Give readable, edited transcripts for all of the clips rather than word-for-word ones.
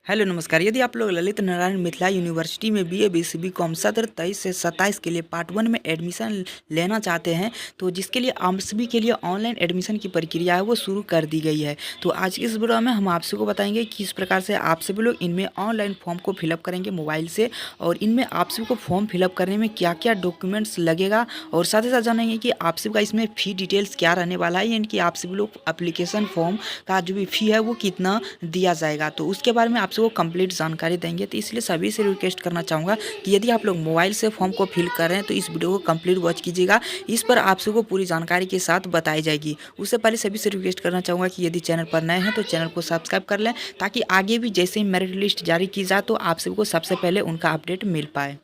Hello नमस्कार। यदि आप लोग ललित नारायण मिथिला यूनिवर्सिटी में बीए बीसीबी कॉम सत्र 23 से 27 के लिए पार्ट 1 में एडमिशन लेना चाहते हैं, तो जिसके लिए आप सभी के लिए ऑनलाइन एडमिशन की प्रक्रिया है वो शुरू कर दी गई है। तो आज की इस वीडियो में हम आप सबको बताएंगे कि किस प्रकार से आप सभी लोग इनमें ऑनलाइन फॉर्म को फिलअप करेंगे मोबाइल से, और इनमें आप सभी को फॉर्म फिलअप करने में क्या क्या डॉक्यूमेंट्स लगेगा, और साथ ही साथ जानेंगे कि आप सभी का इसमें फ़ी डिटेल्स क्या रहने वाला है, यानी कि आप सभी लोग अप्लीकेशन फॉर्म का जो भी फ़ी है वो कितना दिया जाएगा। तो उसके बारे में आप सबको कंप्लीट जानकारी देंगे। तो इसलिए सभी से रिक्वेस्ट करना चाहूँगा कि यदि आप लोग मोबाइल से फॉर्म को फिल कर रहे हैं तो इस वीडियो को कंप्लीट वॉच कीजिएगा। इस पर आप सबको पूरी जानकारी के साथ बताई जाएगी। उससे पहले सभी से रिक्वेस्ट करना चाहूँगा कि यदि चैनल पर नए हैं तो चैनल को सब्सक्राइब कर लें, ताकि आगे भी जैसे ही मेरिट लिस्ट जारी की जाए तो आप सबको सबसे पहले उनका अपडेट मिल पाए।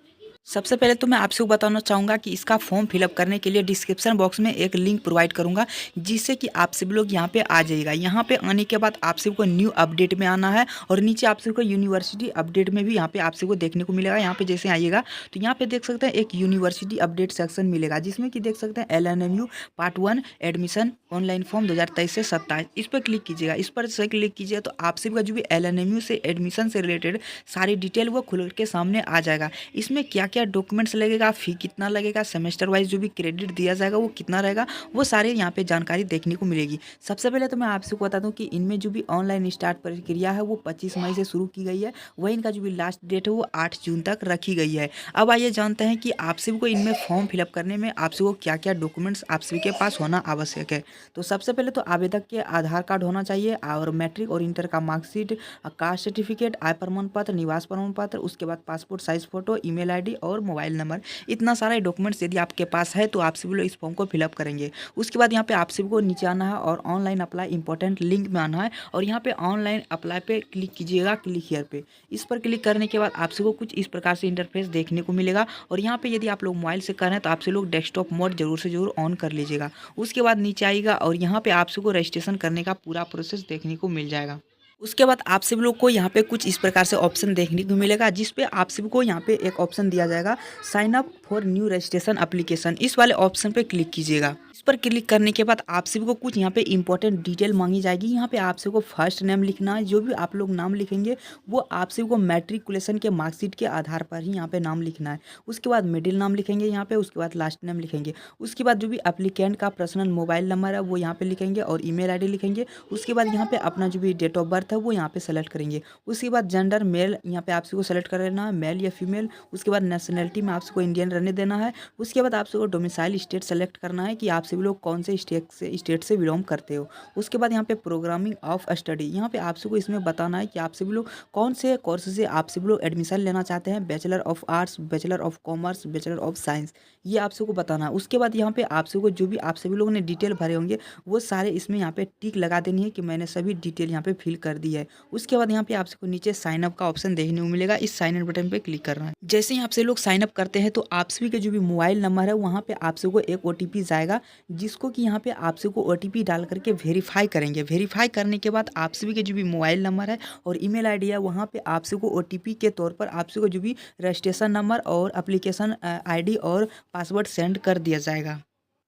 सबसे पहले तो मैं आपसे बताना चाहूँगा कि इसका फॉर्म फिलअप करने के लिए डिस्क्रिप्शन बॉक्स में एक लिंक प्रोवाइड करूँगा, जिससे कि आप सभी लोग यहाँ पे आ जाइएगा। यहाँ पे आने के बाद आप सबको न्यू अपडेट में आना है, और नीचे आप सबको यूनिवर्सिटी अपडेट में भी यहाँ पे आप सबको देखने को मिलेगा। यहाँ पे जैसे आइएगा तो यहाँ पे देख सकते हैं एक यूनिवर्सिटी अपडेट सेक्शन मिलेगा, जिसमें कि देख सकते हैं LNMU part 1 admission online form 2023 से 27। इस पर क्लिक कीजिएगा। इस पर से क्लिक कीजिए तो आप सभी का जो भी LNMU से एडमिशन से रिलेटेड सारी डिटेल वो खुल के सामने आ जाएगा। इसमें क्या क्या डॉक्यूमेंट्स लगेगा, फ़ी कितना लगेगा, सेमेस्टर वाइज जो भी क्रेडिट दिया जाएगा वो कितना रहेगा, वो सारे यहाँ पे जानकारी देखने को मिलेगी। सबसे पहले तो मैं आपसे बता दूं कि इनमें जो भी ऑनलाइन स्टार्ट प्रक्रिया है वो 25 मई से शुरू की गई है। वहीं इनका जो भी लास्ट डेट है वो 8 जून तक रखी गई है। अब आइए जानते हैं कि आप सभी को इनमें फॉर्म फिलअप करने में आप सभी को क्या क्या डॉक्यूमेंट्स आप सभी के पास होना आवश्यक है। तो सबसे पहले तो आवेदक के आधार कार्ड होना चाहिए, और मैट्रिक और इंटर का मार्कशीट, कास्ट सर्टिफिकेट, आय प्रमाण पत्र, निवास प्रमाण पत्र, उसके बाद passport size photo, email ID और मोबाइल नंबर। इतना सारा डॉक्यूमेंट्स यदि आपके पास है तो आप सभी लोग इस फॉर्म को फिलअप करेंगे। उसके बाद यहाँ पे आप सभी को नीचे आना है और ऑनलाइन अप्लाई इंपॉर्टेंट लिंक में आना है, और यहाँ पे ऑनलाइन अप्लाई पे क्लिक कीजिएगा, क्लिक हियर पे। इस पर क्लिक करने के बाद आप सभी को कुछ इस प्रकार से इंटरफेस देखने को मिलेगा, और यहाँ पे यदि आप लोग मोबाइल से कर रहे हैं तो आप सभी लोग डेस्कटॉप मोड जरूर से जरूर ऑन कर लीजिएगा। उसके बाद नीचे आइएगा और यहाँ पे आप सभी को रजिस्ट्रेशन करने का पूरा प्रोसेस देखने को मिल जाएगा। उसके बाद आप सभी लोग को यहाँ पे कुछ इस प्रकार से ऑप्शन देखने को मिलेगा, जिस पे आप सभी को यहाँ पे एक ऑप्शन दिया जाएगा, sign up for new registration application. इस वाले ऑप्शन पे क्लिक कीजिएगा। इस पर क्लिक करने के बाद आप सभी को कुछ यहाँ पे इंपॉर्टेंट डिटेल मांगी जाएगी। यहाँ पे आप सभी को फर्स्ट नेम लिखना है। जो भी आप लोग नाम लिखेंगे वो आप सभी को मैट्रिकुलेशन के मार्कशीट के आधार पर ही यहाँ पे नाम लिखना है। उसके बाद मिडिल नाम लिखेंगे यहाँ पे, उसके बाद लास्ट नेम लिखेंगे। उसके बाद जो भी एप्लीकेंट का पर्सनल मोबाइल नंबर है वो यहाँ पे लिखेंगे, और ईमेल आईडी लिखेंगे। उसके बाद यहाँ पे अपना जो भी डेट ऑफ बर्थ है वो यहाँ पे सेलेक्ट करेंगे। उसके बाद जेंडर मेल यहाँ पे आप सभी को सेलेक्ट कर लेना है, मेल या फीमेल। उसके बाद नेशनलिटी में आप सबको इंडियन रहने देना है। उसके बाद आप सबको डोमिसाइल स्टेट सेलेक्ट करना है कि आप सभी लोग कौन से स्टेट से बिलोंग करते हो। उसके बाद यहाँ पे प्रोग्रामिंग ऑफ स्टडी, यहाँ पे आप सबको इसमें बताना है कि आप सभी लोग कौन से कोर्स से आप सभी लोग एडमिशन लेना चाहते हैं, bachelor of arts, bachelor of commerce, bachelor of science, ये आप सबको बताना है। उसके बाद यहाँ पे आप सबको जो भी आप सभी लोगों ने डिटेल भरे होंगे वो सारे इसमें यहाँ पे टिक लगा देनी है कि मैंने सभी डिटेल यहाँ पे फिल कर दी है। उसके बाद यहाँ पे आप सबको नीचे साइन अप का ऑप्शन देखने को मिलेगा। इस साइन अप बटन पे क्लिक करना है। जैसे ही आप से लोग साइन अप करते हैं तो आप सभी के जो भी मोबाइल नंबर है वहाँ पे आप सबको एक OTP जाएगा, जिसको कि यहाँ पे आप सबको OTP डाल करके वेरीफाई करेंगे। वेरीफाई करने के बाद आप सभी के जो भी मोबाइल नंबर है और ईमेल आईडी है वहाँ पे आप सबको OTP के तौर पर आप सबको जो भी रजिस्ट्रेशन नंबर और एप्लीकेशन ID और पासवर्ड सेंड कर दिया जाएगा।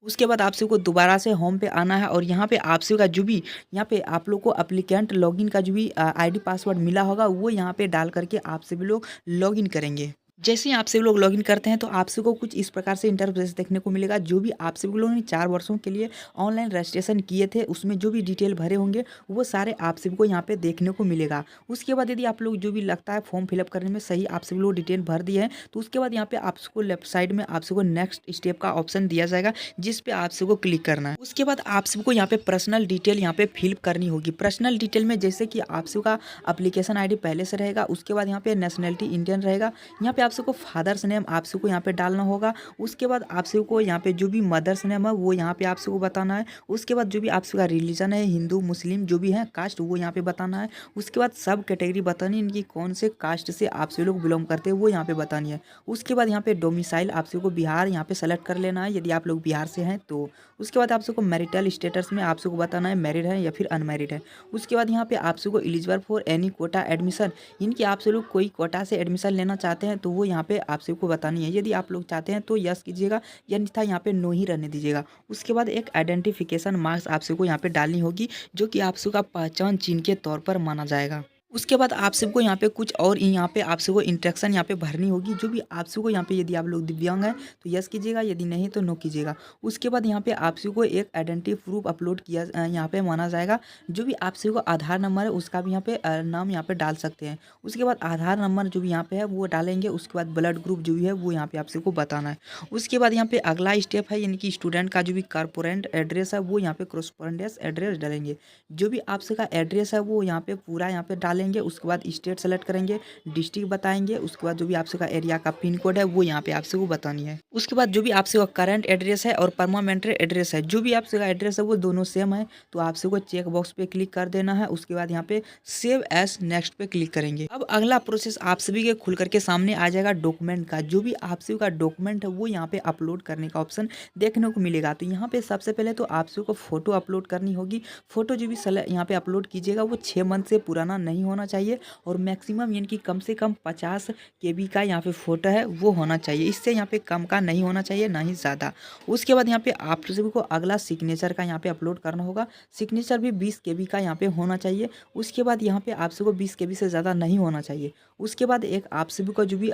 उसके बाद आप सबको दोबारा से होम पे आना है, और यहाँ पे आप सभी का जो भी यहाँ पे आप लोग को एप्लीकेंट लॉगिन का जो भी ID पासवर्ड मिला होगा वो यहाँ पे डाल करके आप सभी लोग लॉगिन करेंगे। जैसे ही आप सभी लोग लॉगिन करते हैं तो आप सभी को कुछ इस प्रकार से इंटरफेस देखने को मिलेगा। जो भी आप सभी लोगों ने 4 वर्षों के लिए ऑनलाइन रजिस्ट्रेशन किए थे उसमें जो भी डिटेल भरे होंगे वो सारे आप सभी को यहाँ पे देखने को मिलेगा। उसके बाद यदि आप लोग जो भी लगता है फॉर्म फिलअप करने में सही आप सभी लोग डिटेल भर दिए हैं तो उसके बाद यहाँ पे आप सबको लेफ्ट साइड में आप सबको नेक्स्ट स्टेप का ऑप्शन दिया जाएगा, जिस पे आप सबको क्लिक करना है। उसके बाद आप सबको यहाँ पे पर्सनल डिटेल यहाँ पे फिल करनी होगी। पर्सनल डिटेल में जैसे कि आप सबका एप्लीकेशन ID पहले से रहेगा, उसके बाद यहाँ पे नेशनलिटी इंडियन रहेगा, यहाँ पे आप सबको फादर्स नेम आप सबको यहाँ पे डालना होगा। उसके बाद आप सबको यहाँ पे जो भी मदर्स नेम है वो यहाँ पे आप सबको बताना है। उसके बाद जो भी आप सबका रिलीजन है, हिंदू मुस्लिम जो भी है कास्ट, वो यहाँ पे बताना है। उसके बाद सब कैटेगरी बतानी है, इनकी कौन से कास्ट से आप सभी लोग बिलोंग करते हैं वो यहाँ पे बतानी है। उसके बाद यहाँ पे डोमिसाइल आप सबको बिहार यहाँ पे सेलेक्ट कर लेना है यदि आप लोग बिहार से हैं तो। उसके बाद आप सबको मैरिटल स्टेटस में आप सबको बताना है मैरिड है या फिर अनमैरिड है। उसके बाद यहाँ पे आप सबको eligible for any quota admission, इनकी आप सब लोग कोई कोटा से एडमिशन लेना चाहते हैं तो वो यहाँ पे आप सबको बतानी है। यदि आप लोग चाहते हैं तो यस कीजिएगा, या अन्यथा यहाँ पे नो ही रहने दीजिएगा। उसके बाद एक आइडेंटिफिकेशन मार्क्स आप सबको यहाँ पे डालनी होगी, जो कि आप सबका पहचान चिन्ह के तौर पर माना जाएगा। उसके बाद आप सबको यहाँ पे कुछ और यहाँ पे आप सबको इंस्ट्रक्शन यहाँ पे भरनी होगी, जो भी आप सबको यहाँ पे यदि आप लोग दिव्यांग हैं तो यस कीजिएगा, यदि नहीं तो नो कीजिएगा। उसके बाद यहाँ पे आप सबको एक आइडेंटिटी प्रूफ अपलोड किया यहाँ पे माना जाएगा। जो भी आप सबको आधार नंबर है उसका भी यहाँ पे नाम यहाँ पे डाल सकते हैं। उसके बाद आधार नंबर जो भी यहाँ पे है वो डालेंगे। उसके बाद ब्लड ग्रुप जो भी है वो यहाँ पे आप सबको बताना है। उसके बाद यहाँ पे अगला स्टेप है, यानी कि स्टूडेंट का जो भी कॉर्पोरेट एड्रेस है वो यहाँ पे कॉरस्पॉन्डेंस एड्रेस डालेंगे। जो भी आप सबका एड्रेस है वो यहाँ पे पूरा यहाँ पे डालेंगे। उसके बाद स्टेट सेलेक्ट करेंगे, डिस्ट्रिक्ट बताएंगे। उसके बाद जो भी आप सबका एरिया का पिन कोड है वो यहाँ पे आप सबको बतानी है। उसके बाद जो भी आप सबका करंट एड्रेस है और परमानेंट एड्रेस है, जो भी आप सबका एड्रेस है वो दोनों सेम है, तो आप सबको चेक बॉक्स पे क्लिक कर देना है। उसके बाद यहाँ पे सेव एज नेक्स्ट पे क्लिक करेंगे। अब अगला प्रोसेस आप सभी के खुल करके सामने आ जाएगा डॉक्यूमेंट का। जो भी आप सभी का डॉक्यूमेंट है वो यहाँ पे अपलोड करने का ऑप्शन देखने को मिलेगा। तो यहाँ पे सबसे पहले तो आप सभी को फोटो अपलोड करनी होगी। फोटो जो भी यहाँ पे अपलोड कीजिएगा वो 6 मंथ से पुराना नहीं होना चाहिए और मैक्सिमम यानी कि कम से कम 50 KB का यहाँ पे फोटो है वो होना चाहिए। इससे यहाँ पे कम का नहीं होना चाहिए, ना ही ज़्यादा। उसके बाद यहाँ पे आप सभी को अगला सिग्नेचर का यहाँ पे अपलोड करना होगा। सिग्नेचर भी 20 KB का यहाँ पे होना चाहिए। उसके बाद यहाँ पे आप सबको 20 KB से ज़्यादा नहीं होना चाहिए। उसके बाद एक आप सभी का जो भी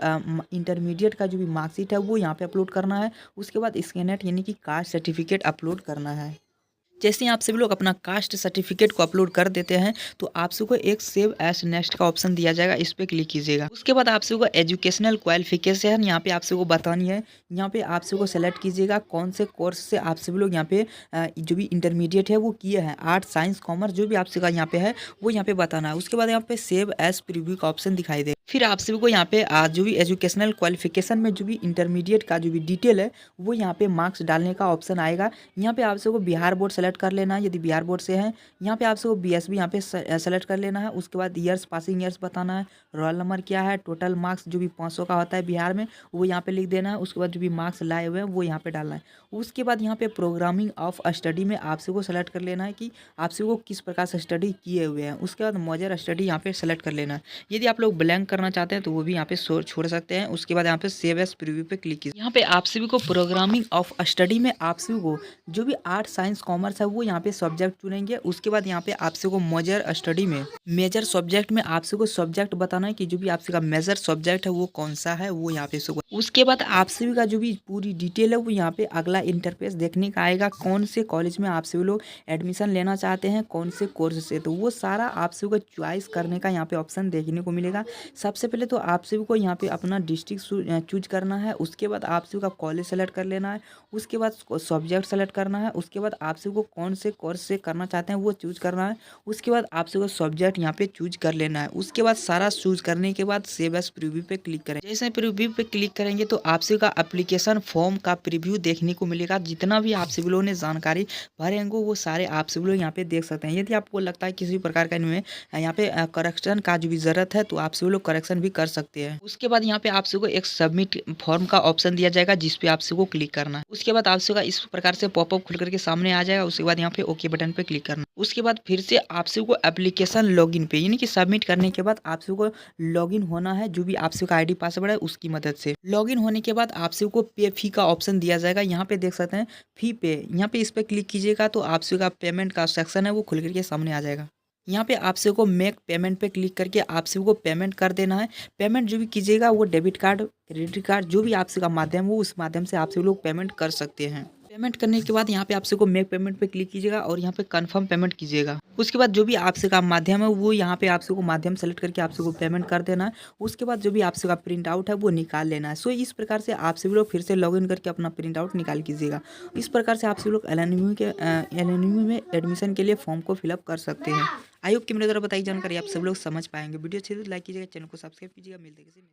इंटरमीडिएट का जो भी मार्कशीट है वो यहाँ पे अपलोड करना है। उसके बाद स्कैनेट यानी कि कास्ट सर्टिफिकेट अपलोड करना है। जैसे ही आप सभी लोग अपना कास्ट सर्टिफिकेट को अपलोड कर देते हैं तो आप सबको एक सेव एज नेक्स्ट का ऑप्शन दिया जाएगा, इस पर क्लिक कीजिएगा। उसके बाद आप सबको एजुकेशनल क्वालिफिकेशन यहाँ पे आप सबको बतानी है। यहाँ पे आप सबको सेलेक्ट कीजिएगा कौन से कोर्स से आप सभी लोग यहाँ पे जो भी इंटरमीडिएट है वो किए हैं, आर्ट साइंस कॉमर्स जो भी आप सबका यहाँ पे है वो यहाँ पे बताना है। उसके बाद यहाँ पे सेव एज प्रीव्यू का ऑप्शन दिखाई दे। फिर आप सभी को यहाँ पे जो भी एजुकेशनल क्वालिफिकेशन में जो भी इंटरमीडिएट का जो भी डिटेल है वो यहाँ पे मार्क्स डालने का ऑप्शन आएगा। यहाँ पे आप सबको बिहार बोर्ड सेलेक्ट कर लेना है यदि बिहार बोर्ड से है। यहाँ पे आप सबको BSB यहाँ पे सेलेक्ट कर लेना है। उसके बाद ईयर्स, पासिंग ईयर्स बताना है, रोल नंबर क्या है, टोटल मार्क्स जो भी 500 का होता है बिहार में वो यहाँ पे लिख देना है। उसके बाद जो भी मार्क्स लाए हुए हैं वो यहाँ पे डालना है। उसके बाद यहाँ पे प्रोग्रामिंग ऑफ स्टडी में आप सबको सेलेक्ट कर लेना है कि आप सबको किस प्रकार से स्टडी किए हुए हैं। उसके बाद मेजर स्टडी यहाँ पे सेलेक्ट कर लेना है। यदि आप लोग ब्लैंक करना चाहते हैं तो वो भी यहाँ पे छोड़ सकते हैं। उसके बाद यहाँ पे सेव एज प्रीव्यू पे क्लिक कीजिए। यहाँ पे आप सभी को प्रोग्रामिंग ऑफ स्टडी में आप सभी को जो भी आर्ट साइंस कॉमर्स है वो यहाँ पे सब्जेक्ट चुनेंगे। उसके बाद यहाँ पे आप सभी को मेजर स्टडी में मेजर सब्जेक्ट में आप सभी को सब्जेक्ट बताना है कि जो भी आप सभी का मेजर सब्जेक्ट है वो कौन सा है वो यहाँ पे सो। उसके बाद आप सभी का जो भी पूरी डिटेल है वो यहाँ पे अगला इंटरफेस देखने का आएगा। कौन से कॉलेज में आप सभी लोग एडमिशन लेना चाहते हैं, कौन से कोर्स से, तो वो सारा आप सभी को चॉइस करने का यहाँ पे ऑप्शन देखने को मिलेगा। सबसे पहले तो आप सभी को यहाँ पे अपना डिस्ट्रिक्ट चूज करना है। उसके बाद आप सभी का कॉलेज सेलेक्ट कर लेना है। उसके बाद सब्जेक्ट सेलेक्ट करना है। उसके बाद आप सभी को कौन से कोर्स से करना चाहते हैं वो चूज करना है। उसके बाद आप सभी को सब्जेक्ट यहाँ पे चूज कर लेना है। उसके बाद सारा चूज करने के बाद सेव एज प्रीव्यू पे क्लिक करें। जैसे प्रीव्यू पे क्लिक करेंगे तो आप सभी का एप्लीकेशन फॉर्म का प्रीव्यू देखने को मिलेगा। जितना भी आप सभी लोगों ने जानकारी भरे होंगे वो सारे आप सभी लोग यहाँ पे देख सकते हैं। यदि आपको लगता है किसी प्रकार का इनमें यहाँ पे करेक्शन का जो भी जरूरत है तो आप सभी लोग करेक्शन भी कर सकते हैं। उसके बाद यहाँ पे आप सभी को एक सबमिट फॉर्म का ऑप्शन दिया जाएगा जिसपे आप सभी को क्लिक करना है। उसके बाद आप सभी का इस प्रकार से पॉपअप खुल करके सामने आ जाएगा। उसके बाद यहाँ पे ओके बटन पे क्लिक करना। उसके बाद फिर से आप सभी को एप्लीकेशन लॉगिन पे यानी कि सबमिट करने के बाद आप सभी को लॉगिन होना है। जो भी आप सभी का ID पासवर्ड है उसकी मदद से लॉगिन होने के बाद आप सभी को पे फी का ऑप्शन दिया जाएगा। यहाँ पे देख सकते हैं फी पे, यहाँ पे इस पे क्लिक कीजिएगा तो आप सभी का पेमेंट का सेक्शन है वो खुल करके सामने आ जाएगा। यहाँ पे आप सभी को मेक पेमेंट पे क्लिक करके आप सभी को पेमेंट कर देना है। पेमेंट जो भी कीजिएगा वो डेबिट कार्ड, क्रेडिट कार्ड जो भी आप सभी का माध्यम हो उस माध्यम से आप सभी लोग पेमेंट कर सकते हैं। पेमेंट करने के बाद यहाँ पे आप सभी को मेक पेमेंट पे क्लिक कीजिएगा और यहाँ पे कंफर्म पेमेंट कीजिएगा। उसके बाद जो भी आप सभी का माध्यम है वो यहाँ पे आप सभी को माध्यम सेलेक्ट करके आप सभी को पेमेंट कर देना है। उसके बाद जो भी आप सभी का प्रिंट आउट है वो निकाल लेना है। सो इस प्रकार से आप सभी लोग फिर से लॉगिन करके अपना प्रिंट आउट निकाल कीजिएगा। इस प्रकार से आप सभी लोग LNU में एडमिशन के लिए फॉर्म को फिलअप कर सकते हैं। आई होप कि मेरे द्वारा बताई जानकारी आप सब लोग समझ पाएंगे। वीडियो अच्छी तो लाइक कीजिएगा, चैनल को सब्सक्राइब कीजिएगा। मिलते हैं किसी